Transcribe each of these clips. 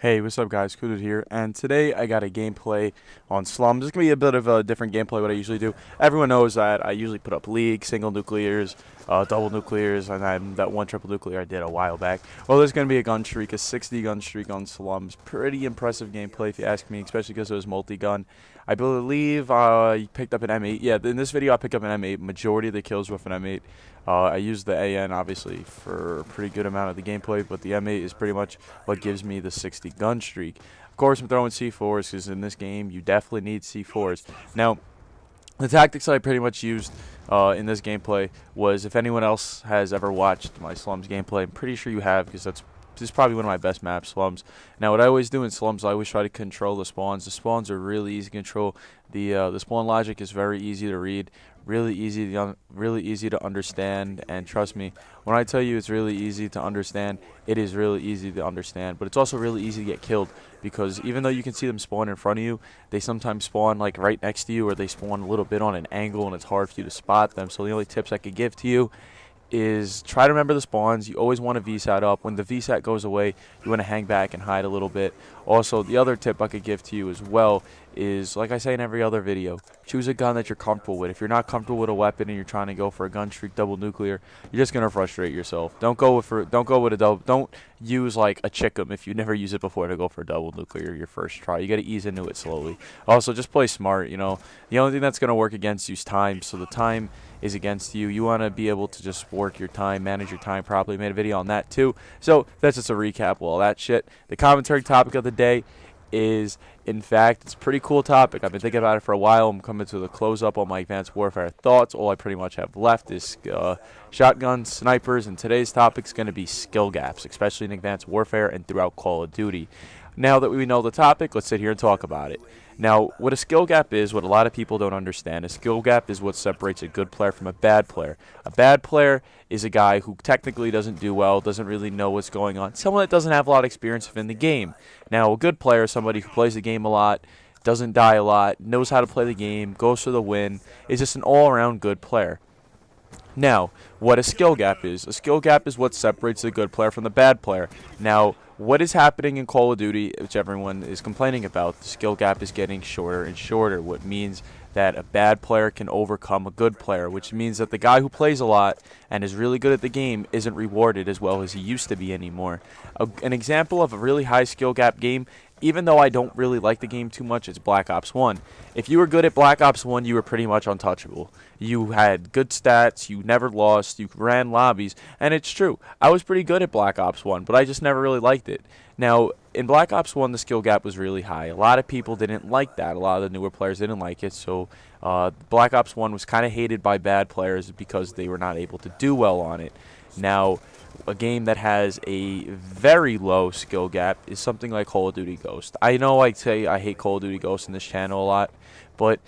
Hey, what's up guys, Kudu here, and today I got a gameplay on Slums. This is going to be a bit of a different gameplay what I usually do. Everyone knows that I usually put up league, single nuclears, double nuclears, and then that one triple nuclear I did a while back. Well, there's going to be a gun streak, a 60 gun streak on Slums. Pretty impressive gameplay if you ask me, especially because it was multi-gun. I believe I picked up an M8. Yeah, in this video I picked up an M8. Majority of the kills with an M8. I used the AN obviously for a pretty good amount of the gameplay, but the M8 is pretty much what gives me the 60 gun streak. Of course, I'm throwing C4s because in this game you definitely need C4s. Now, the tactics I pretty much used in this gameplay was, if anyone else has ever watched my Slums gameplay, I'm pretty sure you have, because this is probably one of my best maps, Slums. Now, what I always do in Slums, I always try to control the spawns. The spawns are really easy to control. The spawn logic is very easy to read, really easy to understand, and trust me, when I tell you it's really easy to understand, it is really easy to understand. But it's also really easy to get killed, because even though you can see them spawn in front of you, they sometimes spawn like right next to you, or they spawn a little bit on an angle, and it's hard for you to spot them. So the only tips I could give to you is try to remember the spawns. You always want to VSAT up. When the VSAT goes away, you want to hang back and hide a little bit. Also, the other tip I could give to you as well is, like I say in every other video, choose a gun that you're comfortable with. If you're not comfortable with a weapon and you're trying to go for a gun streak double nuclear, you're just gonna frustrate yourself. Don't go with a double. Don't use like a chickum if you never used it before to go for a double nuclear your first try. You got to ease into it slowly. Also, just play smart. You know, the only thing that's gonna work against you is time. So the time is against you. You want to be able to just work your time, manage your time properly. Made a video on that too. So that's just a recap of all that shit. The commentary topic of the day is, in fact, it's a pretty cool topic. I've been thinking about it for a while. I'm coming to the close up on my Advanced Warfare thoughts. All I pretty much have left is shotguns, snipers, and today's topic is going to be skill gaps, especially in Advanced Warfare and throughout Call of Duty. Now that we know the topic, let's sit here and talk about it. Now, what a skill gap is, what a lot of people don't understand, a skill gap is what separates a good player from a bad player. A bad player is a guy who technically doesn't do well, doesn't really know what's going on, someone that doesn't have a lot of experience in the game. Now, a good player is somebody who plays the game a lot, doesn't die a lot, knows how to play the game, goes for the win, is just an all-around good player. Now, what a skill gap is what separates the good player from the bad player. Now, what is happening in Call of Duty, which everyone is complaining about, the skill gap is getting shorter and shorter, what means that a bad player can overcome a good player, which means that the guy who plays a lot and is really good at the game isn't rewarded as well as he used to be anymore. An example of a really high skill gap game, even though I don't really like the game too much, it's Black Ops 1. If you were good at Black Ops 1, you were pretty much untouchable. You had good stats, you never lost, you ran lobbies, and it's true. I was pretty good at Black Ops 1, but I just never really liked it. Now, in Black Ops 1, the skill gap was really high. A lot of people didn't like that. A lot of the newer players didn't like it, so Black Ops 1 was kind of hated by bad players because they were not able to do well on it. Now, a game that has a very low skill gap is something like Call of Duty Ghost. I know I say I hate Call of Duty Ghost in this channel a lot, but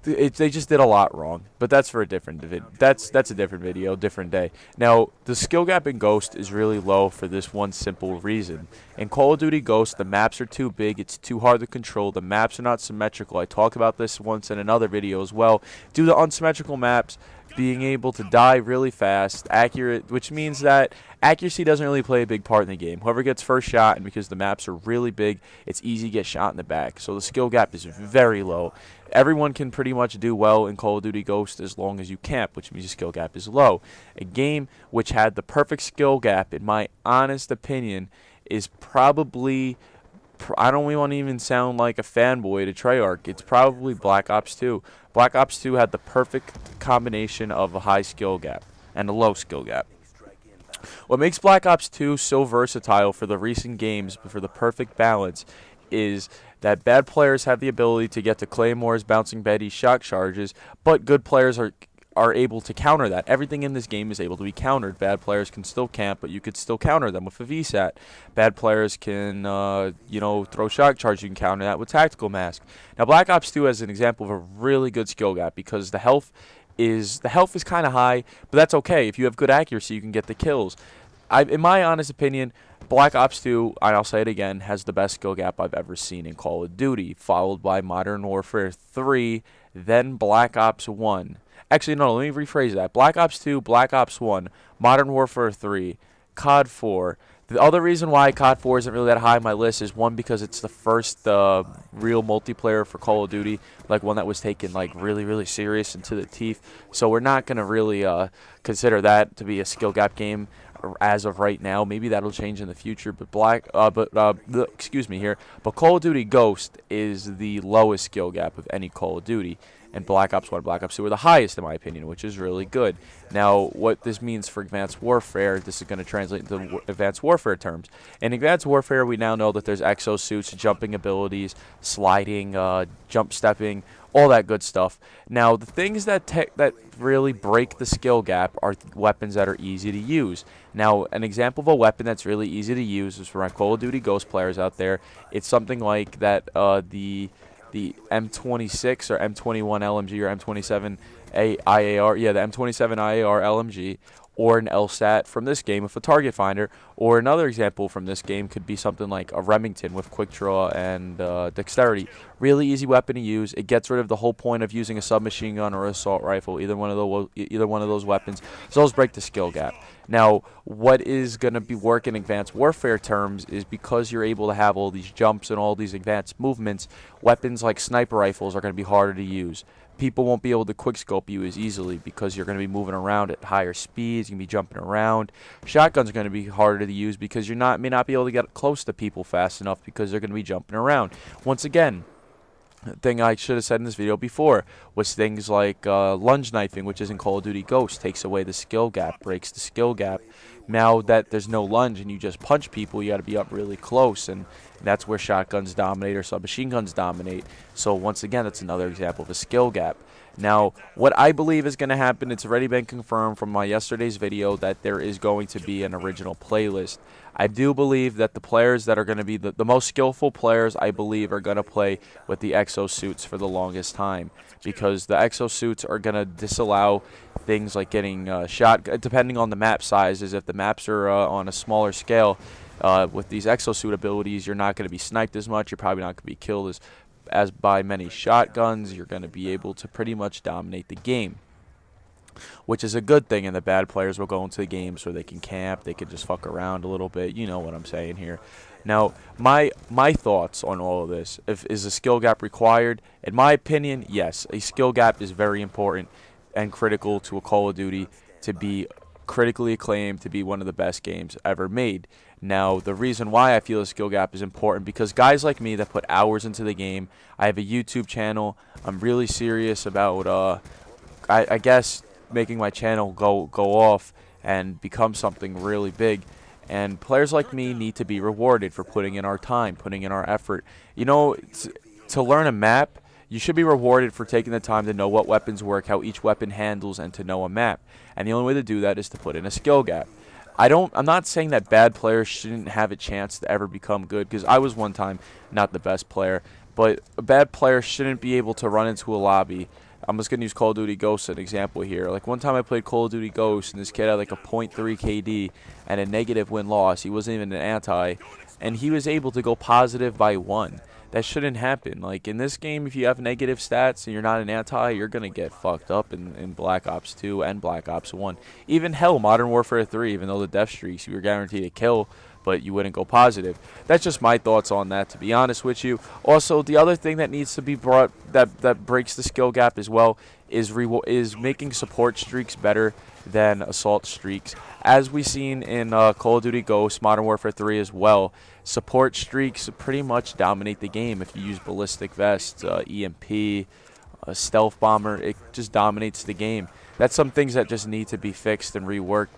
they just did a lot wrong. But that's for a different that's a different video, different day. Now, the skill gap in Ghost is really low for this one simple reason. In Call of Duty Ghost, the maps are too big, it's too hard to control, the maps are not symmetrical. I talked about this once in another video as well. Due to unsymmetrical maps, being able to die really fast, accurate, which means that accuracy doesn't really play a big part in the game. Whoever gets first shot, and because the maps are really big, it's easy to get shot in the back. So the skill gap is very low. Everyone can pretty much do well in Call of Duty Ghost as long as you camp, which means the skill gap is low. A game which had the perfect skill gap, in my honest opinion, is probably, I don't want to even sound like a fanboy to Treyarch, it's probably Black Ops 2. Black Ops 2 had the perfect combination of a high skill gap and a low skill gap. What makes Black Ops 2 so versatile for the recent games, for the perfect balance, is that bad players have the ability to get to Claymores, Bouncing Betties, shock charges, but good players are able to counter that. Everything in this game is able to be countered. Bad players can still camp, but you could still counter them with a VSAT. Bad players can, throw shock charge. You can counter that with Tactical Mask. Now, Black Ops 2 is an example of a really good skill gap because the health is kind of high, but that's okay. If you have good accuracy, you can get the kills. In my honest opinion, Black Ops 2, and I'll say it again, has the best skill gap I've ever seen in Call of Duty, followed by Modern Warfare 3, then Black Ops 1. Actually, no, let me rephrase that. Black Ops 2, Black Ops 1, Modern Warfare 3, COD 4, The other reason why COD 4 isn't really that high on my list is, one, because it's the first real multiplayer for Call of Duty, like one that was taken like really, really serious and to the teeth. So we're not gonna really consider that to be a skill gap game as of right now. Maybe that'll change in the future. But excuse me here. But Call of Duty Ghost is the lowest skill gap of any Call of Duty, and Black Ops 1 and Black Ops 2 are the highest, in my opinion, which is really good. Now, what this means for Advanced Warfare, this is going to translate into Advanced Warfare terms. In Advanced Warfare, we now know that there's exosuits, jumping abilities, sliding, jump stepping, all that good stuff. Now, the things that really break the skill gap are weapons that are easy to use. Now, an example of a weapon that's really easy to use is for my Call of Duty Ghost players out there. It's something like that the M26 or M21 LMG or M27 IAR, yeah, the M27 IAR LMG, or an LSAT from this game with a target finder, or another example from this game could be something like a Remington with quick draw and dexterity. Really easy weapon to use. It gets rid of the whole point of using a submachine gun or assault rifle, either one of those weapons. So those break the skill gap. Now, what is going to be working in Advanced Warfare terms is, because you're able to have all these jumps and all these advanced movements, weapons like sniper rifles are going to be harder to use. People won't be able to quickscope you as easily because you're going to be moving around at higher speeds. You're going to be jumping around. Shotguns are going to be harder to use because you may not be able to get close to people fast enough because they're going to be jumping around. Once again, the thing I should have said in this video before was things like lunge knifing, which is in Call of Duty Ghost, takes away the skill gap, breaks the skill gap. Now that there's no lunge and you just punch people, you got to be up really close, and that's where shotguns dominate or submachine guns dominate. So once again, that's another example of a skill gap. Now, what I believe is going to happen, it's already been confirmed from my yesterday's video that there is going to be an original playlist. I do believe that the players that are going to be the most skillful players, I believe, are going to play with the exosuits for the longest time, because the exosuits are going to disallow things like getting shot, depending on the map sizes. If the maps are on a smaller scale, with these exosuit abilities, you're not going to be sniped as much. You're probably not going to be killed as by many shotguns. You're going to be able to pretty much dominate the game, which is a good thing, and the bad players will go into the games where they can camp, they can just fuck around a little bit. You know what I'm saying here. Now, my thoughts on all of this, is a skill gap required? In my opinion, yes. A skill gap is very important and critical to a Call of Duty to be critically acclaimed, to be one of the best games ever made. Now, the reason why I feel a skill gap is important, because guys like me that put hours into the game, I have a YouTube channel, I'm really serious about, I guess, making my channel go off and become something really big. And players like me need to be rewarded for putting in our time, putting in our effort. You know, to learn a map, you should be rewarded for taking the time to know what weapons work, how each weapon handles, and to know a map. And the only way to do that is to put in a skill gap. I'm not saying that bad players shouldn't have a chance to ever become good, because I was one time not the best player, but a bad player shouldn't be able to run into a lobby. I'm just going to use Call of Duty Ghost as an example here. Like, one time I played Call of Duty Ghost, and this kid had like a .3 KD and a negative win-loss. He wasn't even an anti, and he was able to go positive by 1. That shouldn't happen. Like, in this game, if you have negative stats and you're not an anti, you're going to get fucked up in Black Ops 2 and Black Ops 1. Even hell, Modern Warfare 3, even though the death streaks, you were guaranteed a kill, but you wouldn't go positive. That's just my thoughts on that, to be honest with you. Also, the other thing that needs to be brought, that breaks the skill gap as well, is making support streaks better than assault streaks. As we've seen in Call of Duty Ghost, Modern Warfare 3 as well, support streaks pretty much dominate the game. If you use ballistic vests, EMP, stealth bomber, it just dominates the game. That's some things that just need to be fixed and reworked.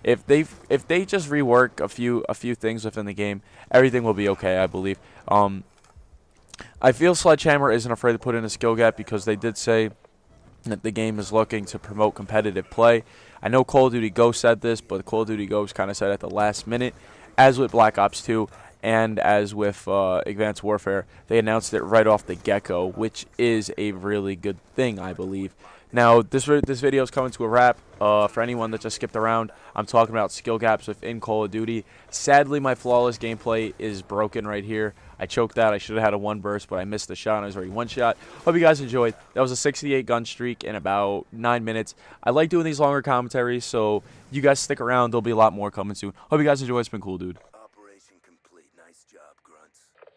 If they just rework a few things within the game, everything will be okay, I believe. I feel Sledgehammer isn't afraid to put in a skill gap, because they did say that the game is looking to promote competitive play. I know Call of Duty Ghost said this, but Call of Duty Ghost kind of said at the last minute, as with Black Ops 2 and as with Advanced Warfare. They announced it right off the get-go, which is a really good thing, I believe. Now, this video is coming to a wrap. For anyone that just skipped around, I'm talking about skill gaps within Call of Duty. Sadly, my flawless gameplay is broken right here. I choked out. I should have had a 1 burst, but I missed the shot. I was already 1 shot. Hope you guys enjoyed. That was a 68 gun streak in about 9 minutes. I like doing these longer commentaries, so you guys stick around. There'll be a lot more coming soon. Hope you guys enjoyed. It's been cool, dude. grunts.